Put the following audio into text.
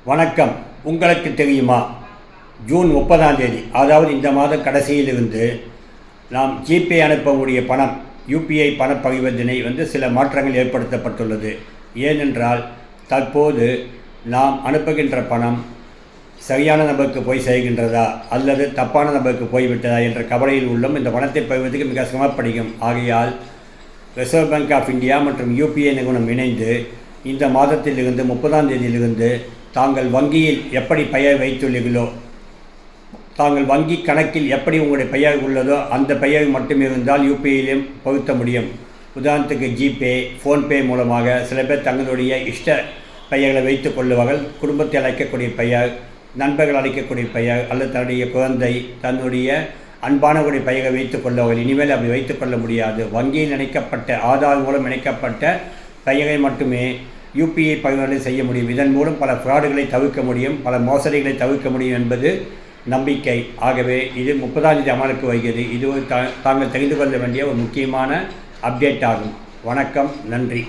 வணக்கம். உங்களுக்கு தெரியுமா, ஜூன் 30ஆம் தேதி, அதாவது இந்த மாதம் கடைசியிலிருந்து நாம் ஜிபே அனுப்பக்கூடிய பணம், யூபிஐ பண பரிவர்த்தனை சில மாற்றங்கள் ஏற்படுத்தப்பட்டுள்ளது. ஏனென்றால் தற்போது நாம் அனுப்புகின்ற பணம் சரியான நபருக்கு போய் சேர்கின்றதா அல்லது தப்பான நபருக்கு போய்விட்டதா என்ற கவலையில் உள்ளோம். இந்த பணத்தை பெறுவதற்கு மிக சிரமப்படுகிறோம். ஆகையால் ரிசர்வ் பேங்க் ஆஃப் இந்தியா மற்றும் யூபிஐ நிறுவனம் இணைந்து இந்த மாதத்திலிருந்து 30ஆம் தேதியிலிருந்து தாங்கள் வங்கியில் எப்படி பெயர் வைத்துள்ளீர்களோ, தாங்கள் வங்கி கணக்கில் எப்படி உங்களுடைய பெயர் உள்ளதோ அந்த பெயர் மட்டும் இருந்தால் யூபிஐயிலும் பொருத்த முடியும். உதாரணத்துக்கு ஜிபே, ஃபோன்பே மூலமாக சில பேர் தங்களுடைய இஷ்ட பெயர்களை வைத்து கொள்ளுவார்கள். குடும்பத்தை அழைக்கக்கூடிய பெயர், நண்பர்கள் அழைக்கக்கூடிய பெயர் அல்லது தன்னுடைய குழந்தை, தன்னுடைய அன்பானவருடைய பெயரை வைத்துக் கொள்ளுவார்கள். இனிமேல் அப்படி வைத்துக்கொள்ள முடியாது. வங்கியில் இணைக்கப்பட்ட, ஆதார் மூலம் இணைக்கப்பட்ட பெயரை மட்டுமே யூபிஐ பரிவர்த்தனை செய்ய முடியும். இதன் மூலம் பல ஃப்ராடுகளை தவிர்க்க முடியும், பல மோசடிகளை தவிர்க்க முடியும் என்பது நம்பிக்கை. ஆகவே இது 30ஆம் தேதி அமலுக்கு வருகிறது. இது தாங்கள் தெரிந்து கொள்ள வேண்டிய ஒரு முக்கியமான அப்டேட் ஆகும். வணக்கம், நன்றி.